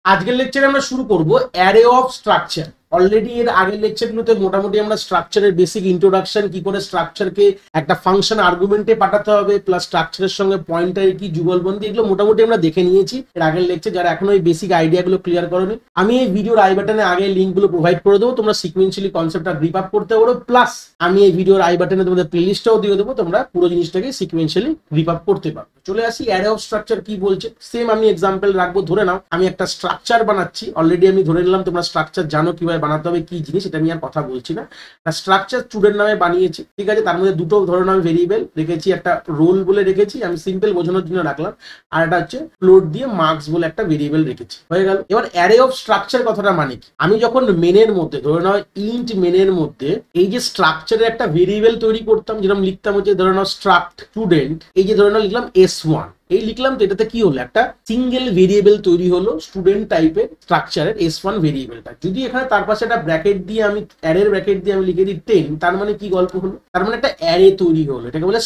আজকের লেকচারে আমরা শুরু করব অ্যারে অফ স্ট্রাকচার। অলরেডি এর আগের লেকচারগুলোতে মোটামুটি আমরা স্ট্রাকচারের বেসিক ইন্ট্রোডাকশন, কি করে স্ট্রাকচারকে একটা ফাংশন আর্গুমেন্টে পাঠাতে হবে, প্লাস স্ট্রাকচারের সঙ্গে পয়েন্টার কি, যুগলবন্দি, এগুলো মোটামুটি আমরা দেখে নিয়েছি এর আগের লেকচার। যারা এখনো এই বেসিক আইডিয়াগুলো ক্লিয়ার করেনি, আমি এই ভিডিওর আই বাটনে আগে লিঙ্কগুলো প্রোভাইড করে দেবো, তোমরা সিকুয়েন্সিয়ালি কনসেপ্টটা গ্রিপ আপ করতে পারো। প্লাস আমি এই ভিডিওর আই বাটনে তোমাদের প্লেলিস্টটাও দিয়ে দেবো, তোমরা পুরো জিনিসটাকে সিকুয়েন্সিয়ালি গ্রিপ আপ করতে পারো। চলে আসি অ্যারে অফ স্ট্রাকচার কি বলছে। সেম আমি এক্সাম্পল রাখবো। ধরে নাও আমি একটা স্ট্রাকচার বানাচ্ছি, অলরেডি আমি ধরে নিলাম তোমরা স্ট্রাকচার জানো কিভাবে বানাতে হবে, কি জিনিস, এটা নিয়ে আর কথা বলছি না। স্ট্রাকচার স্টুডেন্ট নামে বানিয়েছি, ঠিক আছে। তার মধ্যে দুটো ধরুন আমি ভেরিয়েবল রেখেছি, একটা রোল বলে রেখেছি, আমি সিম্পল বোঝানোর জন্য রাখলাম, আর একটা হচ্ছে ফ্লোট দিয়ে মার্কস বলে একটা ভেরিয়েবল রেখেছি, হয়ে গেল। এবার অ্যারে অফ স্ট্রাকচার কথাটা মানে কি, আমি যখন মেনের মধ্যে ধরে নাও ইন্ট মেনের মধ্যে এই যে স্ট্রাকচারের একটা ভেরিয়েবল তৈরি করতাম, যেরকম লিখতাম হচ্ছে ধরে নাও স্ট্রাক্ট স্টুডেন্ট, এই যে ধরে নাও লিখলাম S1, এই লিখলাম, তো এটাতে কি হলো, একটা সিঙ্গেল ভেরিয়েবল তৈরি হলো স্টুডেন্ট টাইপের স্ট্রাকচারের S1 ভেরিয়েবলটা। যদি এখানে তার পাশে একটা ব্র্যাকেট দিয়ে আমি অ্যারের ব্র্যাকেট দিয়ে আমি লিখে দিই 10, তার মানে কি গল্প হলো, তার মানে একটা অ্যারে তৈরি হলো, এটাকে বলে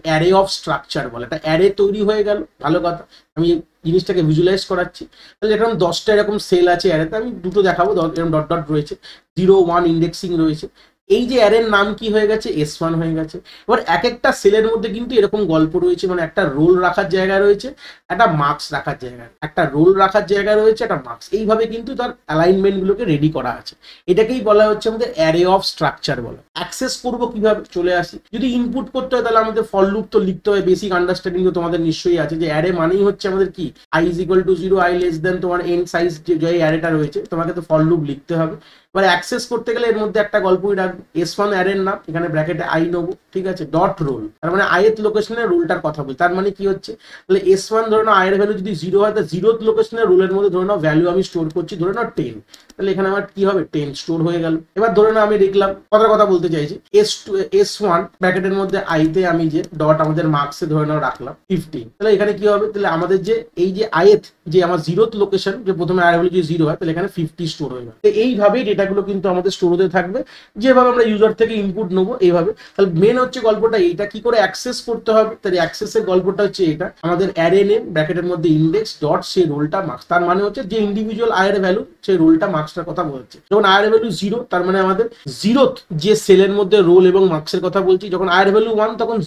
অ্যারে অফ স্ট্রাকচার বলে। একটা অ্যারে তৈরি হয়ে গেল, ভালো কথা। আমি জিনিসটাকে ভিজুয়ালাইজ করাচ্ছি। তাহলে এরকম 10টা এরকম সেল আছে অ্যারেতে, আমি দুটো দেখাবো, এরকম ডট ডট রয়েছে, 0 1 ইন্ডেক্সিং রয়েছে। এই যে অ্যারের নাম কি হয়ে গেছে, S1 হয়ে গেছে। এবার এক একটা সেলের মধ্যে কিন্তু এরকম গল্প রয়েছে, মানে একটা রোল রাখার জায়গা রয়েছে, একটা মার্কস রাখার জায়গা, একটা রোল রাখার জায়গা রয়েছে, একটা মার্কস, এইভাবে কিন্তু তার অ্যালাইনমেন্ট গুলোকে রেডি করা আছে। এটাকেই বলা হচ্ছে আমাদের অ্যারে অফ স্ট্রাকচার বলা। অ্যাক্সেস করবো কিভাবে, চলে আসি। যদি ইনপুট করতে হয় তাহলে আমাদের ফর লুপ তো লিখতে হয়, বেসিক আন্ডারস্ট্যান্ডিং তো তোমাদের নিশ্চয়ই আছে, যে অ্যারে মানেই হচ্ছে আমাদের কি, i = 0, i less than তোমার n সাইজ, যে অ্যারেটা রয়েছে, তোমাকে তো ফর লুপ লিখতে হবে। এবার অ্যাক্সেস করতে গেলে এর মধ্যে একটা গল্পই রাখবো, S1 অ্যারের নাম, এখানে ব্র্যাকেটে আই নেবো, ঠিক আছে, ডট রোল, তার মানে আইএথ লোকেশনের রোলটার কথা বলি। তার মানে কি হচ্ছে, তাহলে S1 ধরে নাও আয়ের ভ্যালু যদি 0 হয়, তাহলে 0th লোকেশনের রোলের মধ্যে ধরে নাও ভ্যালু আমি স্টোর করছি, ধরে নাও 10, তাহলে এখানে আমার কি হবে, 10 স্টোর হয়ে গেল। এবার ধরে নাও আমি লিখলাম, কথা বলতে চাইছি, S1 ব্র্যাকেটের মধ্যে আইতে আমি যে ডট আমাদের মার্কসে ধরে নাও রাখলাম 15, তাহলে এখানে কি হবে, তাহলে আমাদের যে এই যে আইএথ, যে আমার 0th লোকেশন, যে প্রথমে আয়ের ভ্যালু যদি 0 হয়, তাহলে এখানে 50 স্টোর হয়ে গেল। এইভাবেই ডেটাগুলো কিন্তু আমাদের স্টোর হতে থাকবে, যেভাবে আমরা ইউজার থেকে ইনপুট নেবো এইভাবে। তাহলে মেন হচ্ছে গল্পটা এইটা, কি করে অ্যাক্সেস করতে হবে, তাহলে অ্যাক্সেসের গল্পটা হচ্ছে এটা, আমাদের অ্যারে নেম ব্র্যাকেটের মধ্যে ইন্ডেক্স ডট সেই রোলটা মার্কস, তার মানে হচ্ছে যে ইন্ডিভিজুয়াল আয়ের ভ্যালু সেই রোলটা মার্কসটার কথা বলছে। যখন আয়ের ভ্যালু 0, তার মানে আমাদের 0th যে সেলের মধ্যে রোল এবং মার্কসের কথা বলছি। যখন আয়ের ভ্যালু 1, তখন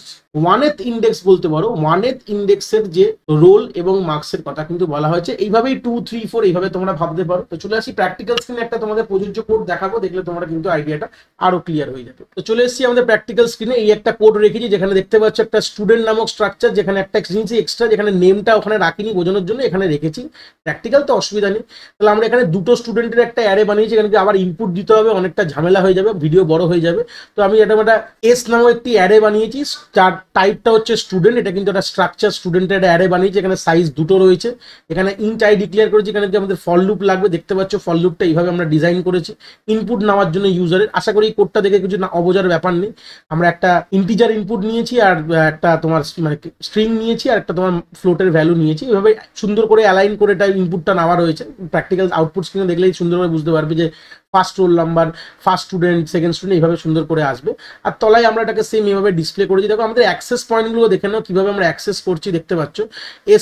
1th ইন্ডেক্স বলতে পারো, 1th ইন্ডেক্সের যে রোল এবং মার্কসের কথা কিন্তু বলা হয়েছে। এইভাবেই 2 3 4 এইভাবে তোমরা ভাবতে পারো। তো চলে আসি প্র্যাকটিক্যাল স্ক্রিনে, একটা তোমাদের প্রযোজ্য কোড দেখাবো, দেখলে তোমরা কিন্তু আইডিয়াটা আরো ক্লিয়ার হয়ে যাবে। তো চলে এসেছি আমাদের প্র্যাকটিক্যাল স্ক্রিনে। এই একটা কোড রেখেছি, যেখানে দেখতে পাচ্ছ একটা স্টুডেন্ট নামক স্ট্রাকচার, যেখানে একটা জিনিস এক্সট্রা, যেখানে নেমটা ওখানে রাখিনি বোঝানোর জন্য এখানে রেখেছি। প্র্যাকটিক্যাল তো অসুবিধা নেই। তাহলে আমরা এখানে দুটো স্টুডেন্টের একটা অ্যারে বানিয়েছি, এখানে আবার ইনপুট দিতে হবে, অনেকটা ঝামেলা হয়ে যাবে, ভিডিও বড় হয়ে যাবে। তো আমি এটা একটা এস নামক একটি অ্যারে বানিয়েছি, যার টাইপটা হচ্ছে স্টুডেন্ট। এটা কিন্তু একটা স্ট্রাকচার স্টুডেন্টের অ্যারে বানিয়েছি, এখানে সাইজ দুটো রয়েছে, এখানে ইন্ট আই ডিক্লেয়ার করেছি, এখানে যে আমাদের ফর লুপ লাগবে, দেখতে পাচ্ছ ফর লুপটা এইভাবে আমরা ডিজাইন করেছি ইনপুট নেওয়ার জন্য ইউজারের। আশা করি এই কোডটা দেখে কিছু না অবোঝার ব্যাপার নেই। আমরা একটা ইন্টিজার ইনপুট নিয়েছি, আর একটা তোমার মানে স্ট্রিং নিয়েছি, আর একটা তোমার ফ্লোটের ভ্যালু নিয়েছি। এভাবে সুন্দর করে অ্যালাইন করে এটা ইনপুটটা নেওয়া রয়েছে। প্র্যাকটিক্যাল আউটপুট স্ক্রিনে দেখলেই সুন্দরভাবে বুঝতে পারবে যে first roll number, first student, second student, এইভাবে সুন্দর করে আসবে। আর তলায় আমরা এটাকে সেম এইভাবে ডিসপ্লে করেছি। দেখো আমাদের অ্যাক্সেস পয়েন্টগুলো দেখে নাও কিভাবে আমরা অ্যাক্সেস করছি, দেখতে পাচ্ছ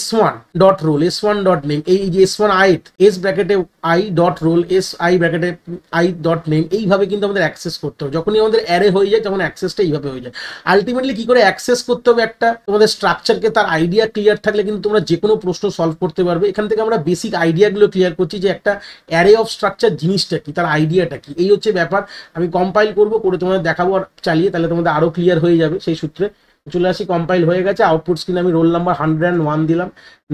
S1 dot role, S1 dot name, এই যে S1 আইথ, এস ব্র্যাকেটে I dot roll, S I ব্র্যাকেটে আই ডট নেম, এইভাবে কিন্তু আমাদের অ্যাক্সেস করতে হবে। যখনই আমাদের অ্যারে হয়ে যায়, তখন অ্যাক্সেসটা এইভাবে হয়ে যায়। আলটিমেটলি কি করে অ্যাক্সেস করতে হবে একটা তোমাদের স্ট্রাকচারকে, তার আইডিয়া ক্লিয়ার থাকলে কিন্তু তোমরা যে কোনো প্রশ্ন সলভ করতে পারবে। এখান থেকে আমরা বেসিক আইডিয়াগুলো ক্লিয়ার করছি, যে একটা অ্যারে অফ স্ট্রাকচার জিনিসটা কি, তার আইডিয়াটা কি, এই হচ্ছে ব্যাপার। আমি কম্পাইল করবো, করে তোমাদের দেখাবো আর চালিয়ে, তাহলে তোমাদের আরো ক্লিয়ার হয়ে যাবে সেই সূত্রে। চলে আসি, কম্পাইল হয়ে গেছে। আউটপুট স্ক্রিনে আমি রোল নাম্বার 101 দিলাম,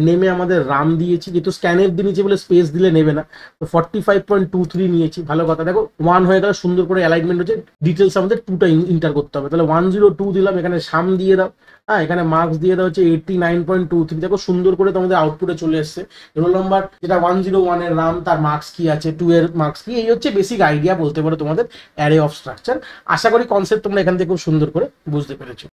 নেমে আমাদের রাম দিয়েছি, যেহেতু স্ক্যানের দিয়ে নিচে বলে স্পেস দিলে নেবে না, তো 45.23 নিয়েছি, ভালো কথা। দেখো 1 হয়ে গেল, সুন্দর করে অ্যালাইনমেন্ট হচ্ছে। ডিটেলস আমাদের 2টা ইন্টার করতে হবে, তাহলে 102 দিলাম, এখানে সাম দিয়ে দাও, হ্যাঁ, এখানে মার্কস দিয়ে দেওয়া হচ্ছে 89.23। দেখো সুন্দর করে তোমাদের আউটপুটে চলে এসছে। রোল নাম্বার যেটা 101 এর নাম, তার মার্কস কি আছে, 2 এর মার্কস কি, এই হচ্ছে বেসিক আইডিয়া বলতে পারো তোমাদের অ্যারে অফ স্ট্রাকচার। আশা করি কনসেপ্ট তোমরা এখান থেকে খুব সুন্দর করে বুঝতে পেরেছো।